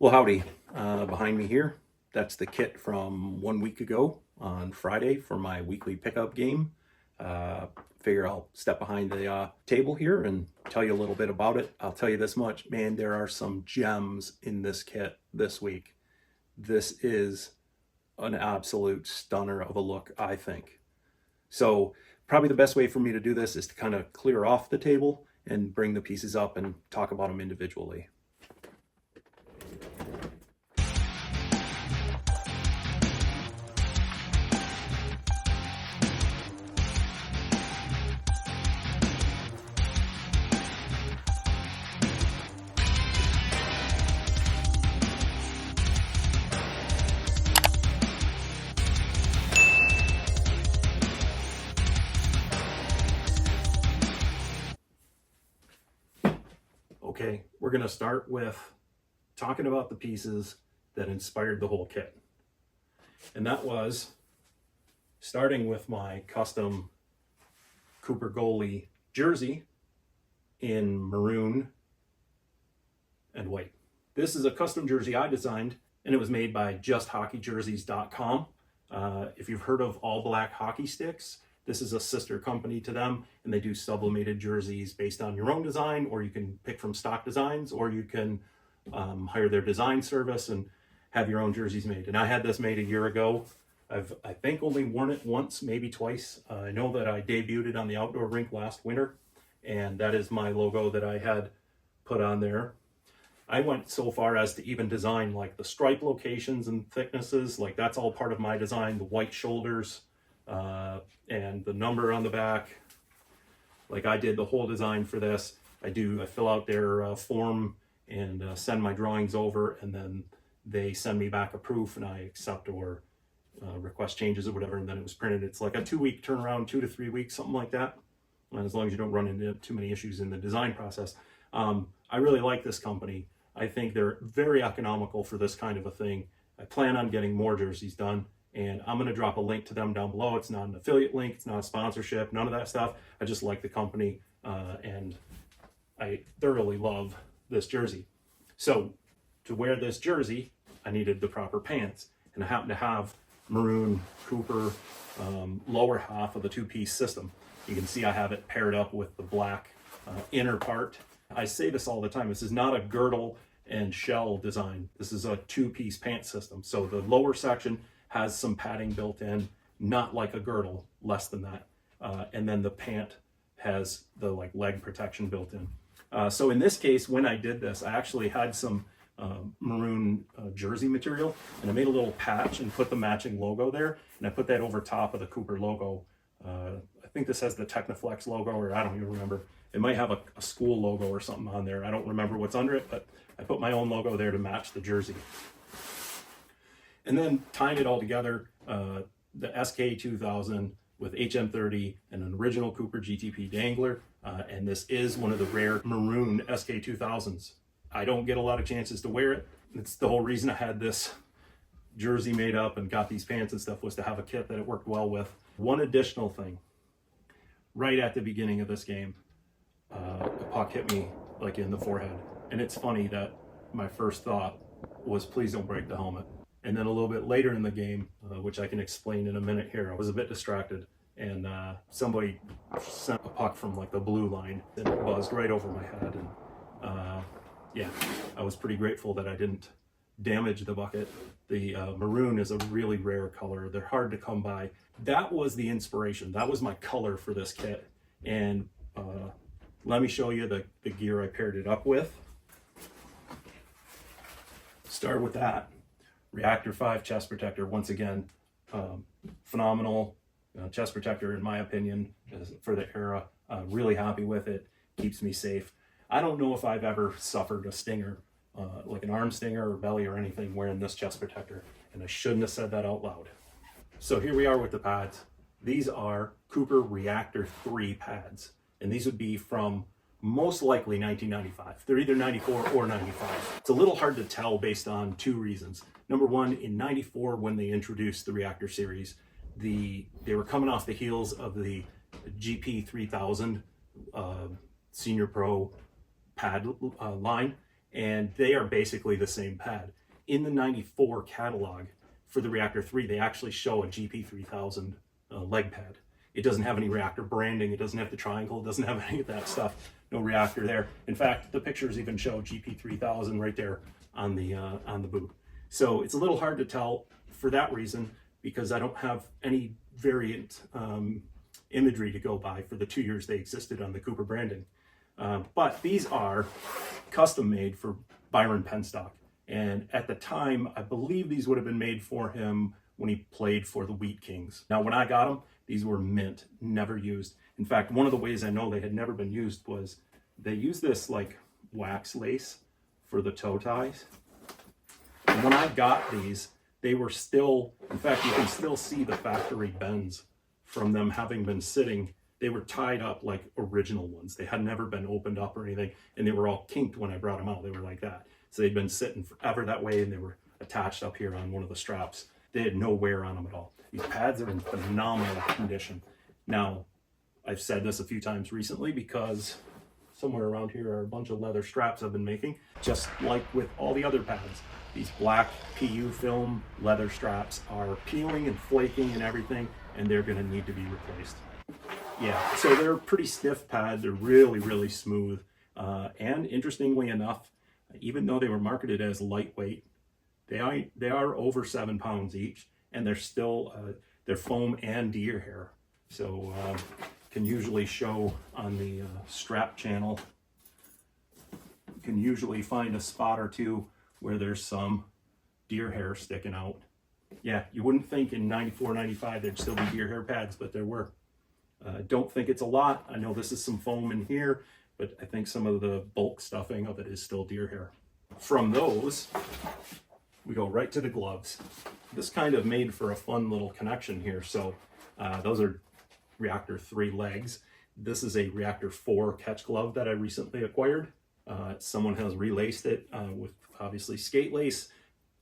Well, howdy. Behind me here, that's the kit from 1 week ago on Friday for my weekly pickup game. Figure I'll step behind the table here and tell you a little bit about it. I'll tell you this much, man, there are some gems in this kit this week. This is an absolute stunner of a look, I think. So probably the best way for me to do this is to kind of clear off the table and bring the pieces up and talk about them individually. Okay, we're going to start with talking about the pieces that inspired the whole kit. And that was starting with my custom Cooper Goalie jersey in maroon and white. This is a custom jersey I designed, and it was made by justhockeyjerseys.com. If you've heard of All Black Hockey Sticks, this is a sister company to them, and they do sublimated jerseys based on your own design, or you can pick from stock designs, or you can hire their design service and have your own jerseys made. And I had this made a year ago. I think only worn it once, maybe twice. I know that I debuted it on the outdoor rink last winter, and that is my logo that I had put on there. I went so far as to even design like the stripe locations and thicknesses, like that's all part of my design, the white shoulders, and the number on the back. Like I did the whole design for this. I fill out their form and send my drawings over, and then they send me back a proof and I accept or request changes or whatever, and then it was printed. It's like a 2-week turnaround, 2 to 3 weeks, something like that. And as long as you don't run into too many issues in the design process. I really like this company. I think they're very economical for this kind of a thing. I plan on getting more jerseys done, and I'm going to drop a link to them down below. It's not an affiliate link, it's not a sponsorship, none of that stuff. I just like the company, and I thoroughly love this jersey. So to wear this jersey, I needed the proper pants, and I happen to have Maroon Cooper lower half of the two-piece system. You can see I have it paired up with the black inner part. I say this all the time, this is not a girdle and shell design. This is a two-piece pant system. So the lower section has some padding built in, not like a girdle, less than that. And then the pant has the like leg protection built in. So in this case, when I did this, I actually had some maroon jersey material, and I made a little patch and put the matching logo there, and I put that over top of the Cooper logo. I think this has the Technoflex logo, or I don't even remember. It might have a school logo or something on there. I don't remember what's under it, but I put my own logo there to match the jersey. And then tying it all together, the SK2000 with HM30 and an original Cooper GTP dangler. And this is one of the rare maroon SK2000s. I don't get a lot of chances to wear it. It's the whole reason I had this jersey made up and got these pants and stuff, was to have a kit that it worked well with. One additional thing, right at the beginning of this game, a puck hit me like in the forehead. And it's funny that my first thought was, please don't break the helmet. And then a little bit later in the game, which I can explain in a minute here, I was a bit distracted, and somebody sent a puck from like the blue line, and it buzzed right over my head. And yeah, I was pretty grateful that I didn't damage the bucket. The maroon is a really rare color. They're hard to come by. That was the inspiration. That was my color for this kit. And let me show you the gear I paired it up with. Start with that. Reactor 5 chest protector. Once again, phenomenal chest protector in my opinion for the era. Really happy with it. Keeps me safe. I don't know if I've ever suffered a stinger, like an arm stinger or belly or anything, wearing this chest protector, and I shouldn't have said that out loud. So here we are with the pads. These are Cooper Reactor 3 pads, and these would be from most likely 1995. They're either 94 or 95. It's a little hard to tell based on two reasons. Number one, in 94, when they introduced the Reactor series, they were coming off the heels of the GP 3000 Senior Pro pad line, and they are basically the same pad. In the 94 catalog for the Reactor 3, they actually show a GP3000 leg pad. It doesn't have any Reactor branding, it doesn't have the triangle, it doesn't have any of that stuff. No Reactor there. In fact, the pictures even show GP3000 right there on the boot. So it's a little hard to tell for that reason, because I don't have any variant imagery to go by for the 2 years they existed on the Cooper branding. But these are custom made for Byron Penstock. And at the time, I believe these would have been made for him when he played for the Wheat Kings. Now, when I got them, these were mint, never used. In fact, one of the ways I know they had never been used was they used this like wax lace for the toe ties. And when I got these, they were still, in fact, you can still see the factory bends from them having been sitting. They were tied up like original ones. They had never been opened up or anything, and they were all kinked when I brought them out. They were like that. So they'd been sitting forever that way, and they were attached up here on one of the straps. They had no wear on them at all. These pads are in phenomenal condition. Now, I've said this a few times recently because somewhere around here are a bunch of leather straps I've been making. Just like with all the other pads, these black PU film leather straps are peeling and flaking and everything, and they're gonna need to be replaced. Yeah, so they're pretty stiff pads. They're really, really smooth. And interestingly enough, even though they were marketed as lightweight, they are over 7 pounds each, and they're still, they're foam and deer hair. So can usually show on the strap channel, you can usually find a spot or two where there's some deer hair sticking out. Yeah, you wouldn't think in 94, 95 there'd still be deer hair pads, but there were. Don't think it's a lot. I know this is some foam in here, but I think some of the bulk stuffing of it is still deer hair. From those, we go right to the gloves. This kind of made for a fun little connection here. So those are Reactor 3 legs. This is a Reactor 4 catch glove that I recently acquired. Someone has relaced it with obviously skate lace,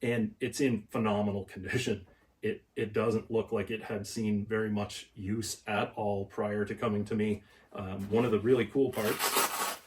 and it's in phenomenal condition. It doesn't look like it had seen very much use at all prior to coming to me. One of the really cool parts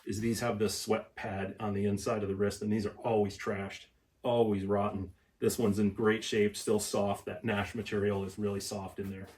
is these have this sweat pad on the inside of the wrist, and these are always trashed, always rotten. This one's in great shape, still soft. That Nash material is really soft in there.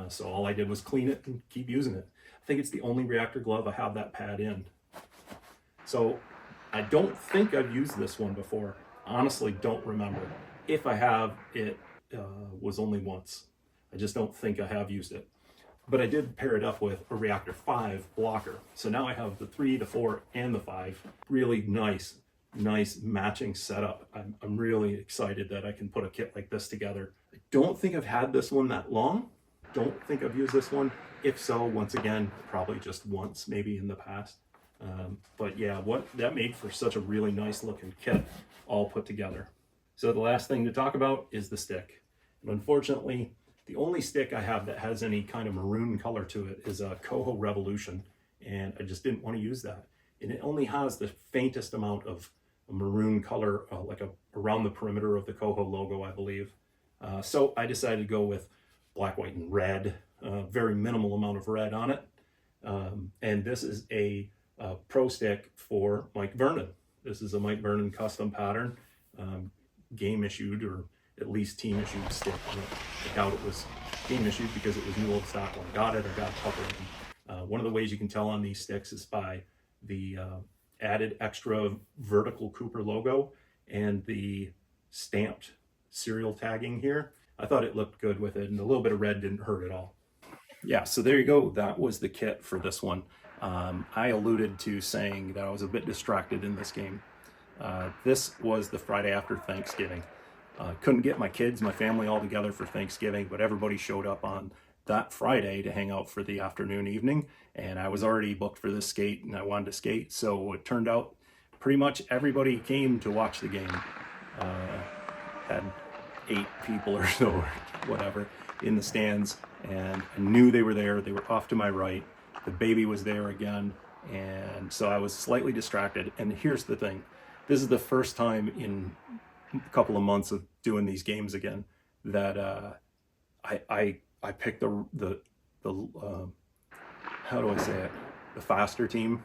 So all I did was clean it and keep using it. I think it's the only Reactor glove I have that pad in. So I don't think I've used this one before. Honestly, don't remember. If I have, it was only once. I just don't think I have used it. But I did pair it up with a Reactor 5 blocker. So now I have the 3, the 4, and the 5. Really nice matching setup. I'm really excited that I can put a kit like this together. I don't think I've had this one that long. Don't think I've used this one. If so, once again, probably just once, maybe in the past. But yeah, what that made for such a really nice looking kit all put together. So the last thing to talk about is the stick. And unfortunately, the only stick I have that has any kind of maroon color to it is a Coho Revolution, and I just didn't want to use that. And it only has the faintest amount of maroon color, around the perimeter of the Coho logo, I believe. So I decided to go with black, white, and red. Very minimal amount of red on it. And this is a pro stick for Mike Vernon. This is a Mike Vernon custom pattern, game issued, or at least team issued stick. I doubt it was game issued because it was new old stock when I got it. I got a couple of them. One of the ways you can tell on these sticks is by the added extra vertical Cooper logo and the stamped serial tagging here. I thought it looked good with it, and a little bit of red didn't hurt at all. Yeah, so there you go. That was the kit for this one. I alluded to saying that I was a bit distracted in this game. This was the Friday after Thanksgiving. Couldn't get my kids, my family all together for Thanksgiving, but everybody showed up on that Friday to hang out for the afternoon, evening, and I was already booked for this skate, and I wanted to skate, so it turned out pretty much everybody came to watch the game. Had 8 people or so, or whatever, in the stands, and I knew they were there. They were off to my right. The baby was there again, and so I was slightly distracted. And here's the thing. This is the first time in a couple of months of doing these games again that I picked the how do I say it? The faster team.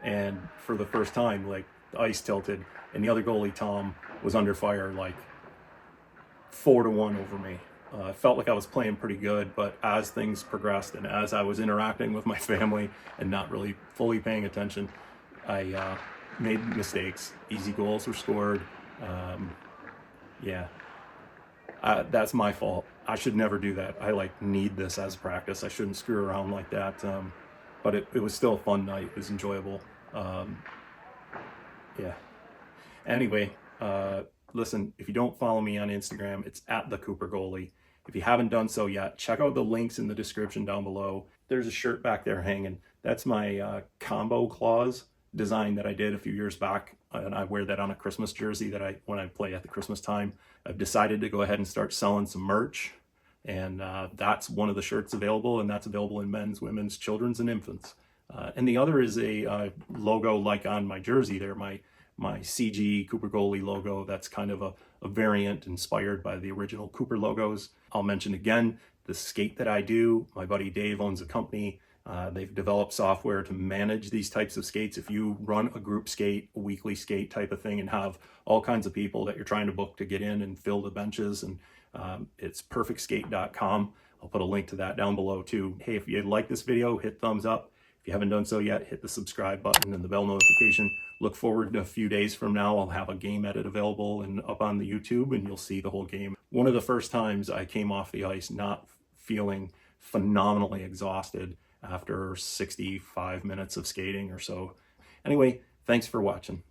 And for the first time, like, the ice tilted, and the other goalie, Tom, was under fire like 4-1 over me. I felt like I was playing pretty good, but as things progressed and as I was interacting with my family and not really fully paying attention, I made mistakes. Easy goals were scored. Yeah, that's my fault. I should never do that. I like need this as practice. I shouldn't screw around like that. But it was still a fun night. It was enjoyable. Yeah. Anyway, listen, if you don't follow me on Instagram, it's at the Cooper Goalie. If you haven't done so yet, check out the links in the description down below. There's a shirt back there hanging. That's my combo claws design that I did a few years back, and I wear that on a Christmas jersey that when I play at the Christmas time. I've decided to go ahead and start selling some merch, and that's one of the shirts available, and that's available in men's, women's, children's, and infants. And the other is a logo like on my jersey there, my CG Cooper Goalie logo. That's kind of a variant inspired by the original Cooper logos. I'll mention again, the skate that I do, my buddy Dave owns a company. They've developed software to manage these types of skates. If you run a group skate, a weekly skate type of thing, and have all kinds of people that you're trying to book to get in and fill the benches, and it's perfectskate.com. I'll put a link to that down below too. Hey, if you like this video, hit thumbs up. If you haven't done so yet, hit the subscribe button and the bell notification. Look forward to a few days from now. I'll have a game edit available and up on the YouTube, and you'll see the whole game. One of the first times I came off the ice not feeling phenomenally exhausted after 65 minutes of skating or so. Anyway, thanks for watching.